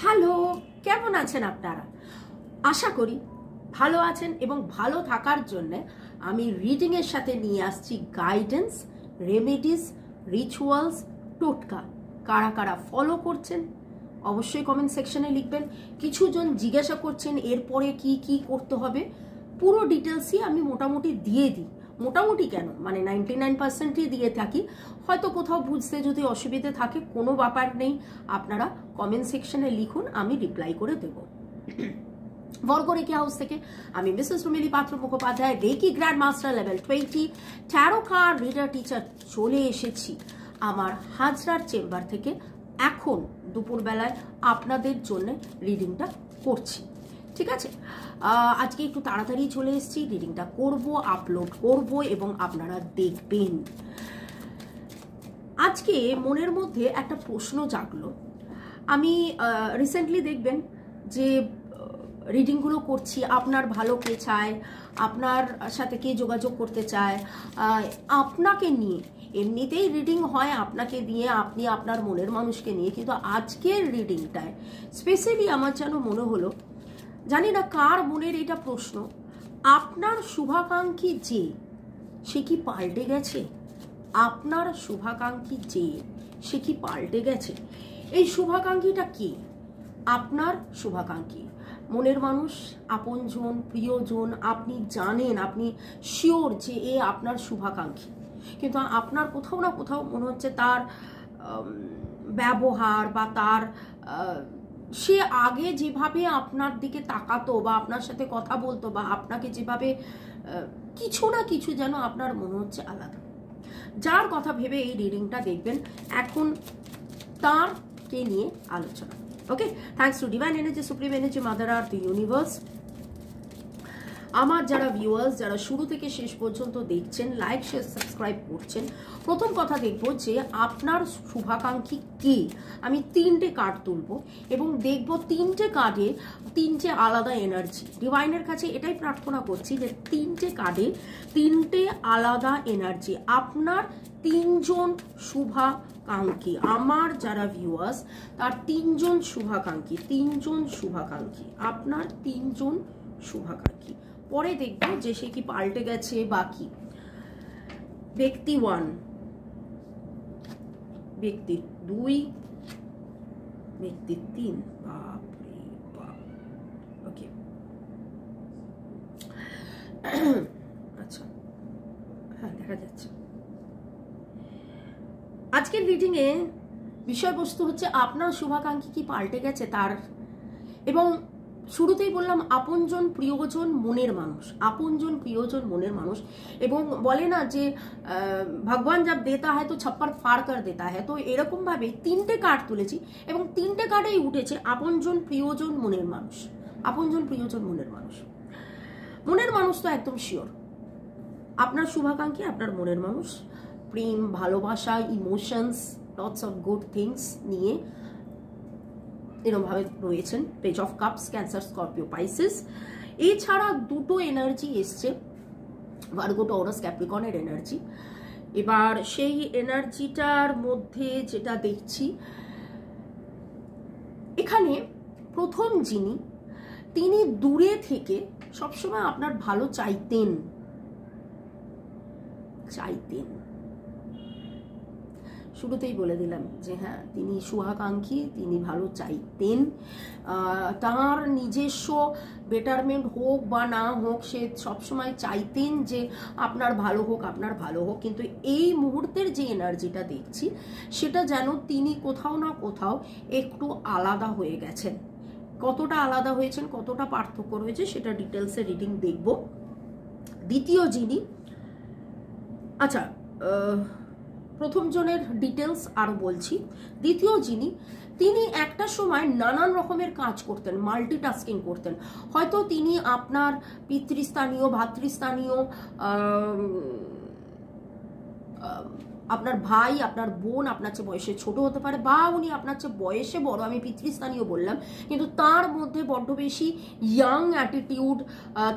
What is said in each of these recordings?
Hello, কেমন আছেন আপনারা? আশা করি ভালো আছেন এবং ভালো থাকার জন্য আমি রিডিং এর সাথে নিয়ে আসছি গাইডেন্স, রেমেডিস, রিচুয়ালস, টোটকা। কারা কারা ফলো করছেন অবশ্যই কমেন্ট সেকশনে লিখবেন। কিছু জন জিজ্ঞাসা করছেন এরপরে কি কি করতে হবে, পুরো ডিটেলসই আমি মোটামুটি দিয়ে দিই। মোটামুটি কেন, মানে 99%ই দিয়ে থাকি। হয়তো কোথাও বুঝতে যদি অসুবিধে থাকে কোনো ব্যাপার নেই, আপনারা কমেন্ট সেকশনে লিখুন, আমি রিপ্লাই করে দেব। বর্গরেখি হাউস থেকে আমি Mrs Rumeli Patra Mukhopadhyay, reiki grand master level 20 tarot card reader teacher চলে এসেছি আমার হাজরার চেম্বার থেকে। এখন দুপুরবেলায় আপনাদের জন্য রিডিংটা করছি, ঠিক আছে? আজকে একটু তাড়াতাড়ি চলে এসেছি, রিডিংটা করব, আপলোড করব এবং আপনারা দেখবেন। আজকে মনের মধ্যে একটা প্রশ্ন জাগলো। আমি রিসেন্টলি দেখবেন যে রিডিংগুলো করছি, আপনার ভালো কে চায়, আপনার সাথে কে যোগাযোগ করতে চায়, আপনাকে নিয়ে। এমনিতেই রিডিং হয় আপনাকে দিয়ে, আপনি আপনার মনের মানুষকে নিয়ে, কিন্তু আজকের রিডিংটায় স্পেশালি আমার যেন মনে হলো, জানি না কার মনের এটা প্রশ্ন, আপনার শুভাকাঙ্ক্ষী যে সে কি পাল্টে গেছে? আপনার শুভাকাঙ্ক্ষী যে সে কি পাল্টে গেছে? এই শুভাকাঙ্ক্ষীটা কে? আপনার শুভাকাঙ্ক্ষী, মনের মানুষ, আপনজন, প্রিয়জন, আপনি জানেন, আপনি শিওর যে এ আপনার শুভাকাঙ্ক্ষী, কিন্তু আপনার কোথাও না কোথাও মনে হচ্ছে তার ব্যবহার বা তার সে আগে যেভাবে আপনার দিকে তাকাতো বা আপনার সাথে কথা বলতো বা আপনাকে যেভাবে কিছু না কিছু যেন আপনার মনে হচ্ছে আলাদা। যার কথা ভেবে এই রিডিংটা দেখবেন, এখন তার কে নিয়ে আলোচনা। Okay, thanks to divine energy, supreme energy, mother earth, the universe. আমার যারা ভিউয়ার্স, যারা শুরু থেকে শেষ পর্যন্ত দেখছেন, লাইক শেয়ার সাবস্ক্রাইব করছেন, প্রথম কথা দেখব যে আপনার শুভাকাঙ্ক্ষী কে। আমি 3টে কার্ড তুলব এবং দেখব 3টে কার্ডে 3টে আলাদা এনার্জি। ডিভাইনের কাছে এটাই প্রার্থনা করছি যে 3টে কার্ডে 3টে আলাদা এনার্জি। আপনার 3জন শুভাকাঙ্ক্ষী, আমার যারা ভিউয়ার্স তার 3জন শুভাকাঙ্ক্ষী, 3জন শুভাকাঙ্ক্ষী, আপনার 3জন শুভাকাঙ্ক্ষী। পরে দেখব যে সে কি পাল্টে গেছে বা কি। ব্যক্তি 1, ব্যক্তি 2, ব্যক্তি 3। বাপরে বাপ। ওকে, আচ্ছা, হ্যাঁ দেখা যাচ্ছে। আজকের রিডিং এ বিষয়বস্তু হচ্ছে আপনার শুভাকাঙ্ক্ষী কি পাল্টে গেছে তার। এবং শুরুতেই বললাম আপনজন, প্রিয়জন, মনের মানুষ, আপনজন, প্রিয়জন, মনের মানুষ। এবং বলে না যে ভগবান জব দেতা হয় তো ছপ্পর ফাড় কর দেতা হয়, তো এরকম ভাবে 3টে কার্ড তুলেছি এবং 3টে কার্ডেই উঠেছে আপনজন, প্রিয়জন, মনের মানুষ। আপনজন, প্রিয়জন, মনের মানুষ। মনের মানুষ তো একদম শিওর আপনার শুভাকাঙ্ক্ষী, আপনার মনের মানুষ। প্রেম, ভালোবাসা, emotions, lots of good things নিয়ে এরকমভাবে রয়েছেন। Page of cups, cancer, Scorpio, Pisces. এছাড়া 2টো এনার্জি এসছে, ভার্গো, টরাস, ক্যাপ্রিকনের এনার্জি। এবার সেই এনার্জিটার মধ্যে যেটা দেখছি এখানে, প্রথম যিনি, তিনি দূরে থেকে সবসময় আপনার ভালো চাইতেন। শুরুতেই বলে দিলাম যে হ্যাঁ, তিনি শুভাকাঙ্ক্ষী, তিনি ভালো চাইতেন। তার নিজস্ব বেটারমেন্ট হোক বা না হোক, সে সবসময় চাইতেন যে আপনার ভালো হোক, আপনার ভালো হোক। কিন্তু এই মুহূর্তের যে এনার্জিটা দেখছি সেটা যেন তিনি কোথাও না কোথাও একটু আলাদা হয়ে গেছেন। কতটা আলাদা হয়েছেন, কতটা পার্থক্য রয়েছে সেটা ডিটেলসে রিডিং দেখব। দ্বিতীয় যিনি, আচ্ছা প্রথম জনের ডিটেলস আরো বলছি। দ্বিতীয় যিনি, তিনি একটা সময় নানান রকমের কাজ করতেন, মাল্টিটাস্কিং করতেন। হয়তো তিনি আপনার পিতৃস্থানীয়, ভাতৃস্থানীয় আপনার ভাই, আপনার বোন আপনার চেয়ে বয়সে ছোট হতে পারে, বা উনি আপনার চেয়ে বয়সে বড়, আমি পিতৃস্থানীয় বললাম, কিন্তু তার মধ্যে বড্ড বেশি ইয়াং অ্যাটিটিউড,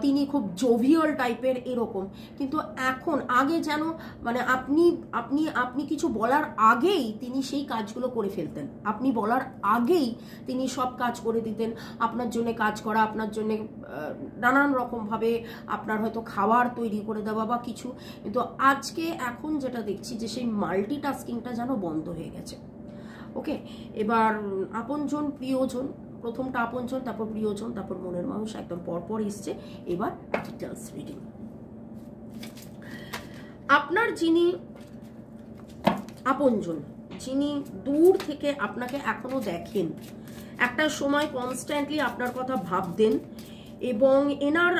তিনি খুব জোভিয়াল টাইপের এরকম। কিন্তু এখন আগে যেন মানে আপনি আপনি আপনি কিছু বলার আগেই তিনি সেই কাজগুলো করে ফেলতেন, আপনি বলার আগেই তিনি সব কাজ করে দিতেন, আপনার জন্য কাজ করা, আপনার জন্য নানান রকমভাবে আপনার হয়তো খাবার তৈরি করে দেওয়া বা কিছু। কিন্তু আজকে এখন যেটা দেখছি যে সেই মাল্টিটাস্কিংটা যেন বন্ধ হয়ে গেছে। ওকে, এবার আপনজন প্রিয়জন, প্রথমটা আপনজন, তারপর প্রিয়জন, তারপর মনের মানুষ, একদম পরপর এসছে। এবার ডিটেলস রিডিং। আপনার যিনি আপনজন, যিনি দূর থেকে আপনাকে এখনো দেখেন, একটা সময় কনস্ট্যান্টলি আপনার কথা ভাবতেন, এবং এনার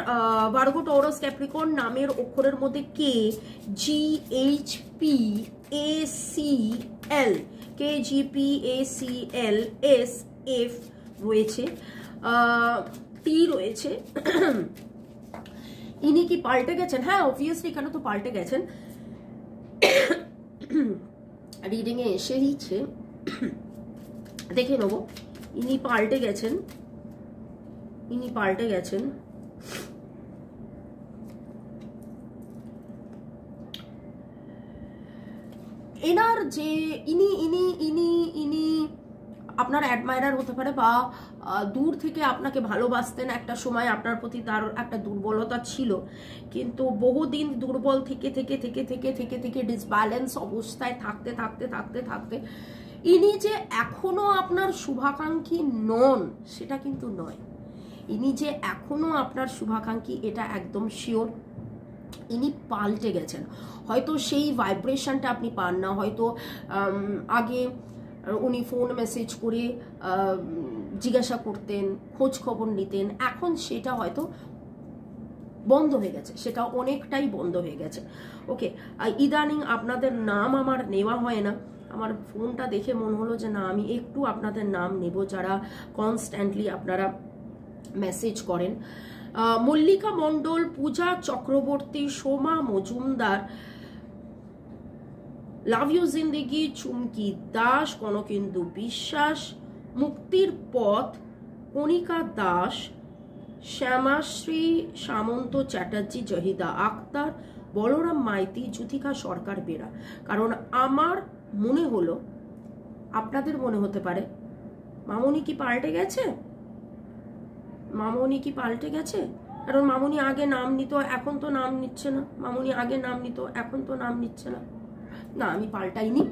ভার্গো টরাস ক্যাপ্রিকর্ন নামের অক্ষরের মধ্যে K, G H P A C L, K G P A C L S F রয়েছে, টি রয়েছে। ইনি কি পাল্টে গেছেন? হ্যাঁ, অবভিয়াসলি এখানে তো পাল্টে গেছেন, রিডিং এ এসেইছে, দেখে নেবো। ইনি পাল্টে গেছেন, ইনি পাল্টে গেছেন। এনার যে ইনি ইনি ইনি ইনি আপনার অ্যাডমায়ারার হতে পারে, বা দূর থেকে আপনাকে ভালোবাসতেন, একটা সময় আপনার প্রতি তার একটা দুর্বলতা ছিল, কিন্তু বহুদিন দুর্বল থেকে থেকে থেকে থেকে থেকে থেকে ডিসব্যালেন্স অবস্থায় থাকতে থাকতে থাকতে থাকতে ইনি যে এখনো আপনার শুভাকাঙ্ক্ষী নন সেটা কিন্তু নয়। ইনি যে এখনো আপনার শুভাকাঙ্ক্ষী এটা একদম শিওর। ইনি পাল্টে গেছেন, হয়তো সেই ভাইব্রেশনটা আপনি পান না, হয়তো আগে উনি ফোন মেসেজ করে জিজ্ঞাসা করতেন, খোঁজ খবর নিতেন, এখন সেটা হয়তো বন্ধ হয়ে গেছে, সেটা অনেকটাই বন্ধ হয়ে গেছে। ওকে, ইদানিং আপনাদের নাম আমার নেওয়া হয় না, আমার ফোনটা দেখে মনে হলো যে না আমি একটু আপনাদের নাম নেব, যারা কনস্ট্যান্টলি আপনারা মেসেজ করেন। মল্লিকা মণ্ডল, পূজা চক্রবর্তী, সোমা মজুমদার, লাভ ইউ জিন্দেগি, চুমকি দাস, কনকেন্দু বিশ্বাস, মুক্তির পথ, কণিকা দাস, শ্যামাশ্রী সামন্ত চ্যাটার্জি, জহিদা আক্তার, বলরাম মাইতি, যুথিকা সরকার বেরা। কারণ আমার মনে হলো, আপনাদের মনে হতে পারে মামনি কি পাল্টে গেছে, মামনি কি পাল্টে গেছে? কারণ মামনি আগে নাম নিত, এখন তো নাম নিচ্ছে না, মামনি আগে নাম নিত, এখন তো নাম নিচ্ছে না। না, আমি পাল্টাইনি,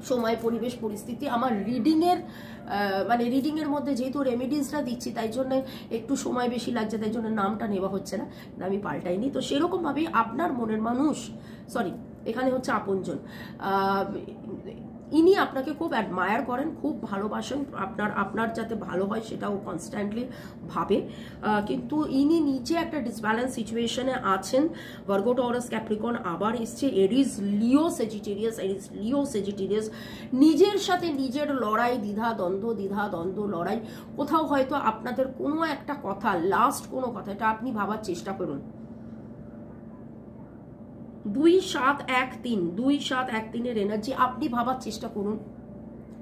সময় পরিবেশ পরিস্থিতি আমার রিডিংয়ের মানে রিডিংয়ের মধ্যে যেহেতু রেমেডিসটা দিচ্ছি তাই জন্য একটু সময় বেশি লাগছে, তাই জন্য নামটা নেওয়া হচ্ছে না, আমি পাল্টাইনি। তো সেরকমভাবেই আপনার মনের মানুষ, সরি এখানে হচ্ছে আপনজন, ইনি আপনাকে খুব অ্যাডমায়ার করেন, খুব ভালোবাসেন, আপনার যাতে ভালো হয় সেটাও কনস্ট্যান্টলি ভাবে, কিন্তু ইনি নিজে একটা ডিসব্যালেন্স সিচুয়েশনে আছেন। ভার্গো টরাস ক্যাপ্রিকর্ন আবার এসছে, এরিস লিও সেজিটেরিয়াস, এরিস লিও সেজিটেরিয়াস, নিজের সাথে নিজের লড়াই, দ্বিধা দ্বন্দ্ব লড়াই। কোথাও হয়তো আপনাদের কোনো একটা কথা, লাস্ট কোনো কথা, এটা আপনি ভাবার চেষ্টা করুন। 2-7-1-3 এনার্জি, আপনি ভাবার চেষ্টা করুন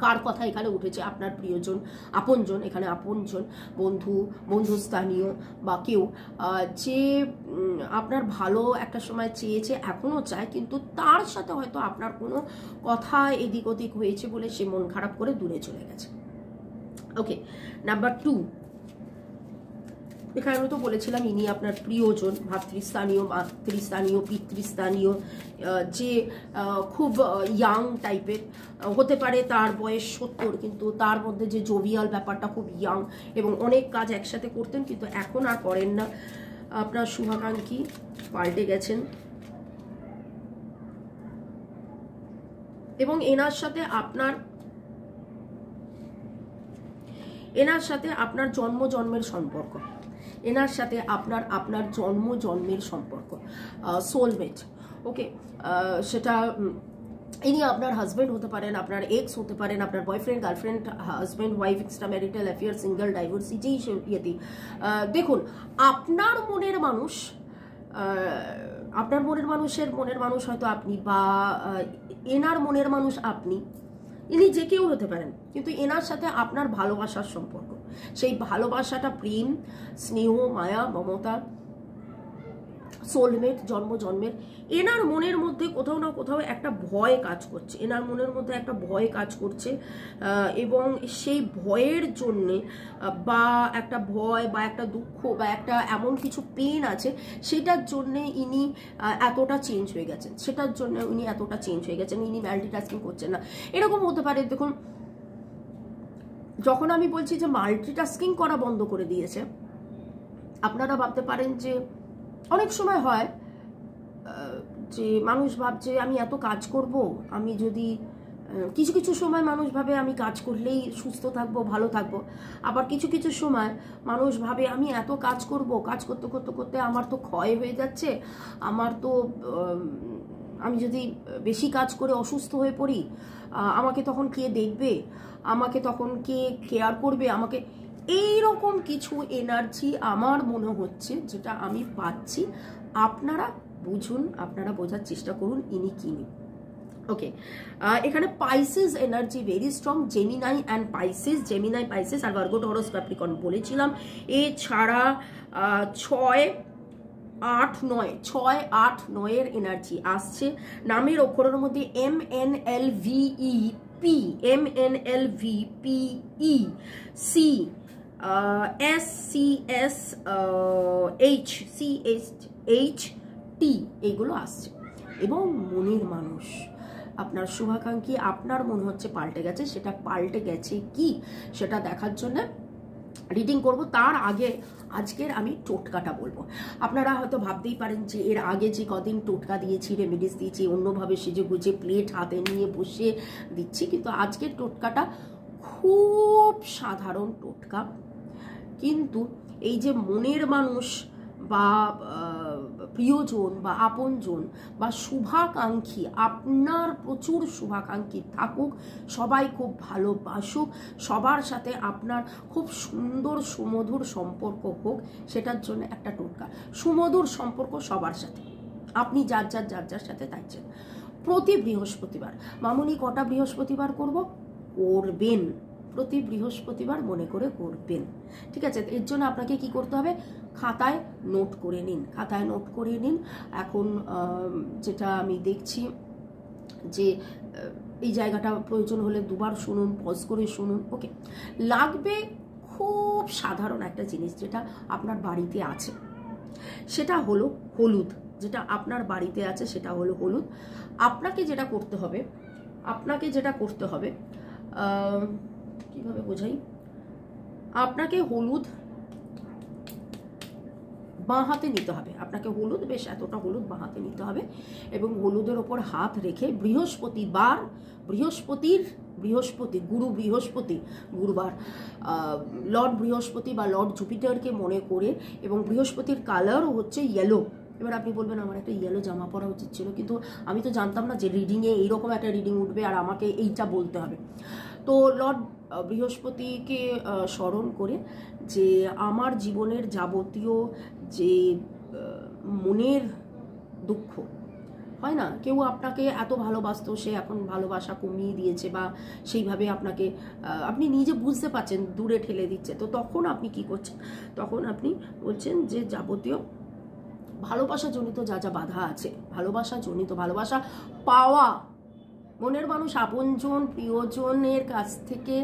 কার কথা এখানে উঠেছে। আপনার প্রিয়জন, আপনজন, এখানে আপনজন, বন্ধুস্থানীয় বা কেউ যে আপনার ভালো একটা সময় চেয়েছে, এখনো চায়, কিন্তু তার সাথে হয়তো আপনার কোনো কথা এদিক ওদিক হয়েছে বলে সে মন খারাপ করে দূরে চলে গেছে। ওকে, নাম্বার 2, এখানে আমি তো বলেছিলাম ইনি আপনার প্রিয়জন, ভাতৃস্থানীয়, মাতৃস্থানীয়, পিতৃস্থানীয়, যে খুব ইয়াং টাইপের হতে পারে, তার বয়স 70, কিন্তু তার মধ্যে যে জোভিয়াল ব্যাপারটা খুব ইয়াং, এবং অনেক কাজ একসাথে করতেন কিন্তু এখন আর করেন না। আপনার শুভাকাঙ্ক্ষী পাল্টে গেছেন, এবং এনার সাথে আপনার জন্মের সম্পর্ক, এনার সাথে আপনার জন্মের সম্পর্ক, সোলমেট। ওকে, সেটা ইনি আপনার হাজব্যান্ড হতে পারেন, আপনার এক্স হতে পারেন, আপনার boyfriend, girlfriend, husband, wife, extra marital affair, single, divorcee, যেই ইয়েতে। দেখুন, আপনার মনের মানুষ আপনার মনের মানুষ হয়তো আপনি, বা এনার মনের মানুষ আপনি, ইনি যে কেউ হতে পারেন, কিন্তু এনার সাথে আপনার ভালোবাসার সম্পর্ক, সেই ভালোবাসাটা প্রেম, স্নেহ, মায়া, মমতা, সোলমেট, জন্মের। এনার মনের মধ্যে কোথাও না কোথাও একটা ভয় কাজ করছে, এনার মনের মধ্যে একটা ভয় কাজ করছে, এবং সেই ভয়ের জন্যে বা একটা ভয় বা একটা দুঃখ বা একটা এমন কিছু পেন আছে, সেটার জন্যে ইনি এতটা চেঞ্জ হয়ে গেছেন, ইনি মাল্টিটাস্কিং করছেন না। এরকম হতে পারে, দেখুন যখন আমি বলছি যে মাল্টিটাস্কিং করা বন্ধ করে দিয়েছে, আপনারা ভাবতে পারেন যে অনেক সময় হয় যে মানুষ ভাবছে আমি এত কাজ করব, আমি যদি কিছু সময় মানুষ ভাবে আমি কাজ করলেই সুস্থ থাকবো, ভালো থাকবো, আবার কিছু সময় মানুষ ভাবে আমি এত কাজ করব, কাজ করতে আমার তো ক্ষয় হয়ে যাচ্ছে, আমি যদি বেশি কাজ করে অসুস্থ হয়ে পড়ি, আমাকে তখন কে দেখবে, আমাকে তখন কে কেয়ার করবে, আমাকে এইরকম কিছু এনার্জি আমার মনে হচ্ছে, যেটা আমি পাচ্ছি। আপনারা বুঝুন, আপনারা বোঝার চেষ্টা করুন ইনি কি। ওকে, এখানে Pisces energy very strong, Gemini and Pisces, Pisces আর ভার্গো টরস ক্যাপ্রিকর্ন বলেছিলাম। এছাড়া 6, 8, 9 এর এনার্জি আসছে। নামের অক্ষরের মধ্যে MNLVEP, MNLVPE, SCSHT এইগুলো আসছে। এবং মনের মানুষ, আপনার শুভাকাঙ্ক্ষী, আপনার মনে হচ্ছে পাল্টে গেছে, সেটা পাল্টে গেছে কি সেটা দেখার জন্য রিডিং করব। তার আগে আজকের আমি টোটকাটা বলবো। আপনারা হয়তো ভাবতেই পারেন যে এর আগে যে কদিন টোটকা দিয়েছি, রেমেডিস দিয়েছি, অন্যভাবে সেজে গুজে প্লেট হাতে নিয়ে বসে দিচ্ছি, কিন্তু আজকের টোটকাটা খুব সাধারণ টোটকা, কিন্তু এই যে মনের মানুষ বা প্রিয়জন বা আপনজন বা শুভাকাঙ্ক্ষী, আপনার প্রচুর শুভাকাঙ্ক্ষী থাকুক, সবাই খুব ভালোবাসুক, সবার সাথে আপনার খুব সুন্দর সুমধুর সম্পর্ক হোক, সেটার জন্য একটা টোটকা। সুমধুর সম্পর্ক সবার সাথে, আপনি যার সাথে চাইছেন। প্রতি বৃহস্পতিবার, মামুনি কটা বৃহস্পতিবার করবেন, প্রতি বৃহস্পতিবার মনে করে করবেন, ঠিক আছে? এর জন্য আপনাকে কি করতে হবে, খাতায় নোট করে নিন। এখন যেটা আমি দেখছি যে এই জায়গাটা প্রয়োজন হলে দুবার শুনুন, পজ করে শুনুন। ওকে, লাগবে খুব সাধারণ একটা জিনিস যেটা আপনার বাড়িতে আছে, সেটা হলো হলুদ। যেটা আপনার বাড়িতে আছে সেটা হলো হলুদ। আপনাকে যেটা করতে হবে কিভাবে বোঝাই, আপনাকে হলুদ বাঁ হাতে নিতে হবে, আপনাকে হলুদ, বেশ এতটা হলুদ বাঁ হাতে নিতে হবে, এবং হলুদের ওপর হাত রেখে গুরুবার লর্ড বৃহস্পতি বা লর্ড জুপিটারকে মনে করে, এবং বৃহস্পতির কালারও হচ্ছে ইয়েলো। এবার আপনি বলবেন আমার একটা ইয়েলো জামা পরা উচিত ছিল, কিন্তু আমি তো জানতাম না যে রিডিংয়ে এইরকম একটা রিডিং উঠবে আর আমাকে এইটা বলতে হবে। তো লর্ড বৃহস্পতিকে স্মরণ করে যে আমার জীবনের যাবতীয় যে মনের দুঃখ হয় না, কেউ আপনাকে এত ভালোবাসতো, সে এখন ভালোবাসা কমিয়ে দিয়েছে, বা সেইভাবে আপনাকে আপনি নিজে বুঝতে পারছেন দূরে ঠেলে দিচ্ছে, তো তখন আপনি কি করছেন, তখন আপনি বলছেন যে যাবতীয় ভালোবাসা জনিত যা বাধা আছে, ভালোবাসা পাওয়া, মনের মানুষ, আপনজন, প্রিয়জনের কাছ থেকে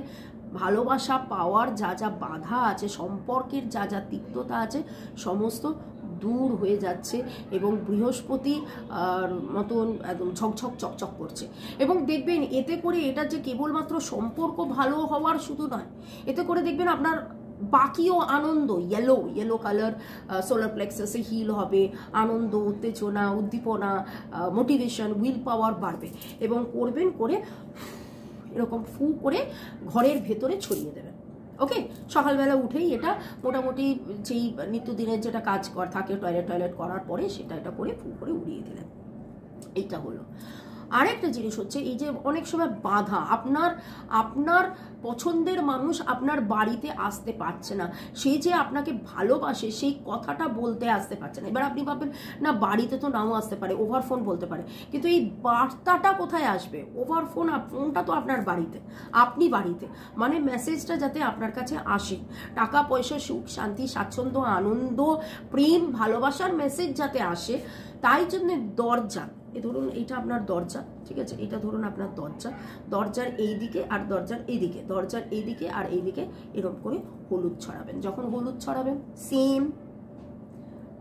ভালোবাসা পাওয়ার যা বাধা আছে, সম্পর্কের যা তিক্ততা আছে, সমস্ত দূর হয়ে যাচ্ছে, এবং বৃহস্পতি মতন একদম ঝকঝক চকচক করছে। এবং দেখবেন এতে করে এটা যে কেবলমাত্র সম্পর্ক ভালো হওয়ার শুধু নয়, এতে করে দেখবেন আপনার বাকিও আনন্দ, ইয়েলো কালার সোলার প্লেক্সাসে হিল হবে, আনন্দ, উত্তেজনা, উদ্দীপনা, মোটিভেশন, উইল পাওয়ার বাড়বে, এবং করবেন করে এরকম ফু করে ঘরের ভেতরে ছড়িয়ে দেবেন। ওকে, সকালবেলা উঠেই এটা মোটামুটি যেই নিত্যদিনের যেটা কাজ থাকে টয়লেট করার পরে সেটা এটা করে ফু করে উড়িয়ে দিলেন। এইটা হলো। আরেকটা জিনিস হচ্ছে এই যে অনেক সময় বাধা, আপনার পছন্দের মানুষ আপনার বাড়িতে আসতে পারছে না, সে যে আপনাকে ভালোবাসে সেই কথাটা বলতে আসতে পারছে না। এবার আপনি ভাববেন না বাড়িতে তো নাও আসতে পারে, ওভার ফোন বলতে পারে, কিন্তু এই বার্তাটা কোথায় আসবে? ওভার ফোন, ফোনটা তো আপনার বাড়িতে, আপনি বাড়িতে, মানে মেসেজটা যাতে আপনার কাছে আসে, টাকা পয়সা, সুখ শান্তি স্বাচ্ছন্দ্য আনন্দ প্রেম ভালোবাসার মেসেজ যাতে আসে, তাই জন্য দরজা, এ ধরুন এইটা আপনার দরজা, ঠিক আছে, এটা ধরুন আপনার দরজা, দরজার এই দিকে আর দরজার এই দিকে, দরজার এই দিকে আর এই দিকে এরকম করে হলুদ ছড়াবেন। যখন হলুদ ছড়াবেন সেম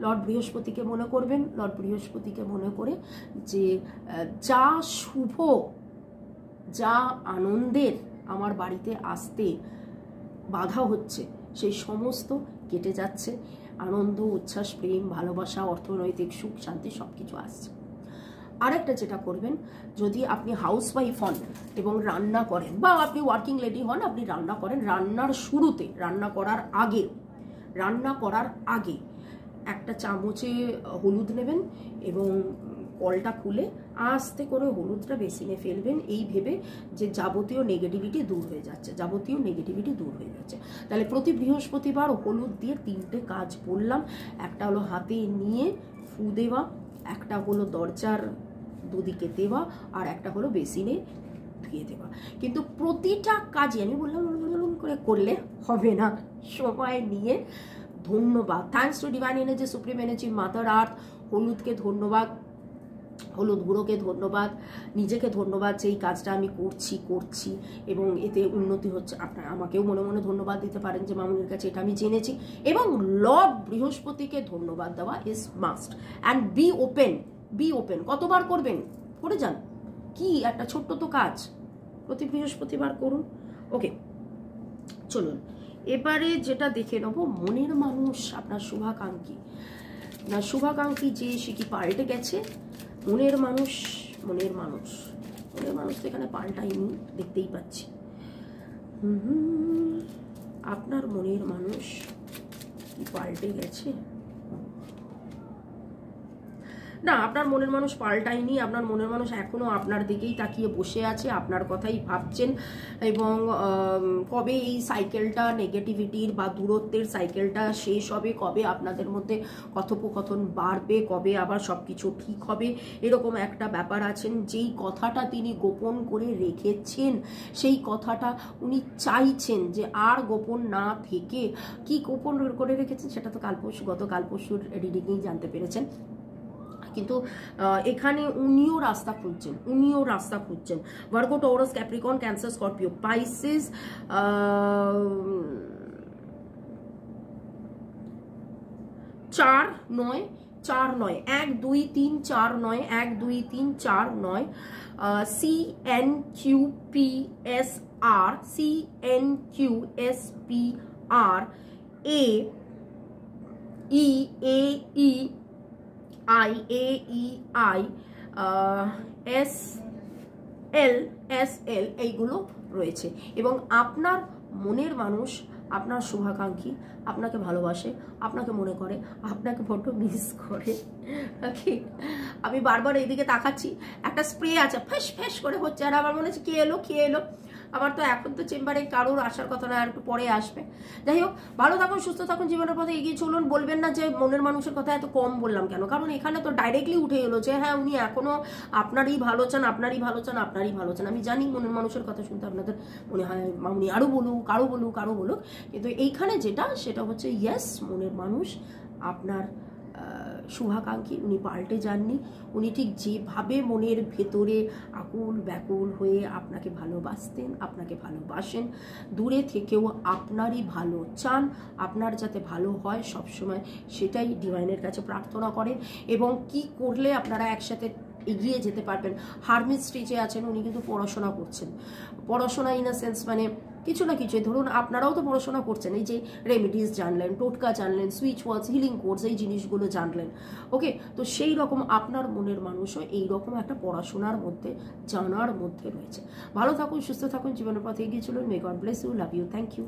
লর্ড বৃহস্পতিকে মনে করবেন, লর্ড বৃহস্পতিকে মনে করে যে যা শুভ, যা আনন্দের আমার বাড়িতে আসতে বাধা হচ্ছে সেই সমস্ত কেটে যাচ্ছে, আনন্দ উচ্ছ্বাস প্রেম ভালোবাসা অর্থনৈতিক সুখ শান্তি সব কিছু আসছে। আরেকটা যেটা করবেন, যদি আপনি হাউসওয়াইফ হন এবং রান্না করেন, বা আপনি ওয়ার্কিং লেডি হন, আপনি রান্না করেন, রান্নার শুরুতে, রান্না করার আগে একটা চামচে হলুদ নেবেন এবং কলটা খুলে আস্তে করে হলুদটা বেসিনে ফেলবেন, এই ভেবে যে যাবতীয় নেগেটিভিটি দূর হয়ে যাচ্ছে, যাবতীয় নেগেটিভিটি দূর হয়ে যাচ্ছে। তাহলে প্রতি বৃহস্পতিবার হলুদ দিয়ে 3টে কাজ বললাম, একটা হলো হাতে নিয়ে ফু দেওয়া, একটা হলো দরজার দুদিকে দেওয়া, আর একটা হলো বেসিনে ধুয়ে দেওয়া। কিন্তু প্রতিটা কাজই আমি বললাম করে করলে হবে না, সময় নিয়ে ধন্যবাদ, thanks to divine energy, supreme energy, mother earth, হলুদকে ধন্যবাদ, হলুদ গুঁড়োকে ধন্যবাদ, নিজেকে ধন্যবাদ যে এই কাজটা আমি করছি এবং এতে উন্নতি হচ্ছে। আপনারা আমাকেও মনে মনে ধন্যবাদ দিতে পারেন যে মামুনির কাছে এটা আমি জেনেছি। এবং লর্ড বৃহস্পতিকে ধন্যবাদ দেওয়া is must. And be open. কতবার করবেন? করে যান, কি একটা ছোট্ট তো কাজ, প্রতি বৃহস্পতিবার করুন। ওকে, চলুন এবারে যেটা দেখে নেব, মনের মানুষ আপনার শুভাকাঙ্ক্ষী যে সে কি পাল্টে গেছে? মনের মানুষ তো এখানে পাল্টায়নি, দেখতেই পাচ্ছি। আপনার মনের মানুষ কি পাল্টে গেছে? না, আপনার মনের মানুষ পাল্টায়নি, আপনার মনের মানুষ এখনো আপনার দিকেই তাকিয়ে বসে আছে, আপনার কথাই ভাবছেন। এবং কবে এই সাইকেলটা নেগেটিভিটির বা দূরত্বের সাইকেলটা শেষ হবে, কবে আপনাদের মধ্যে কথোপকথন বাড়বে, কবে আবার সব কিছু ঠিক হবে, এরকম একটা ব্যাপার আছেন। যেই কথাটা তিনি গোপন করে রেখেছেন সেই কথাটা উনি চাইছেন যে আর গোপন না থেকে, কি গোপন করে রেখেছেন সেটা তো গতকাল পরশুর রিডিংয়েই জানতে পেরেছেন। কিন্তু এখানে উনিও রাস্তা খুঁজছেন। Virgo, Taurus, Capricorn, cancer, Scorpio, Pisces, 4-9 1 2 3 4 9 1 2 3 4 9 CNQPSR AEAEI SL এইগুলো রয়েছে। এবং আপনার মনের মানুষ, আপনার শুভাকাঙ্ক্ষী আপনাকে ভালোবাসে, আপনাকে মনে করে, আপনাকে বড্ড মিস করে। ওকে, আমি বারবার এইদিকে তাকাচ্ছি, একটা স্প্রে আছে ফ্যাস ফ্যাস করে হচ্ছে, আর আমার মনে হচ্ছে কে এলো। আবার তো এখন তো চেম্বারে কারোর আসার কথা না, আর একটু পরে আসবে। যাই হোক, ভালো থাকুন, সুস্থ থাকুন, জীবনের পথে এগিয়ে চলুন। বলবেন না যে মনের মানুষের কথা এত কম বললাম কেন, কারণ এখানে তো ডাইরেক্টলি উঠে এলো যে হ্যাঁ উনি এখনো আপনারই ভালো চান। আমি জানি মনের মানুষের কথা শুনতে আপনাদের মনে হয় মামুনি আরো বলুক, কিন্তু এইখানে সেটা হচ্ছে ইয়েস, মনের মানুষ আপনার শুভাকাঙ্ক্ষী, উনি পাল্টে যাননি। উনি ঠিক যেভাবে মনের ভেতরে আকুল ব্যাকুল হয়ে আপনাকে ভালোবাসতেন, আপনাকে ভালোবাসেন, দূরে থেকেও আপনারই ভালো চান, আপনার যাতে ভালো হয় সবসময় সেটাই ডিভাইনের কাছে প্রার্থনা করেন। এবং কি করলে আপনারা একসাথে এগিয়ে যেতে পারবেন। হারমিট স্টেজে আছেন, উনি কিন্তু পড়াশোনা ইন আ সেন্স মানে কিছু না কিছু, ধরুন আপনারাও তো পড়াশোনা করছেন, এই যে রেমেডিস জানলেন, টোটকা জানলেন, সুইচ ওয়ার্ডস, হিলিং কোর্স, এই জিনিসগুলো জানলেন। ওকে, তো সেই রকম আপনার মনের মানুষও এইরকম একটা পড়াশোনার মধ্যে জানার মধ্যে রয়েছে। ভালো থাকুন, সুস্থ থাকুন, জীবনের পথে এগিয়ে চলুন। May God bless you, love you, thank you.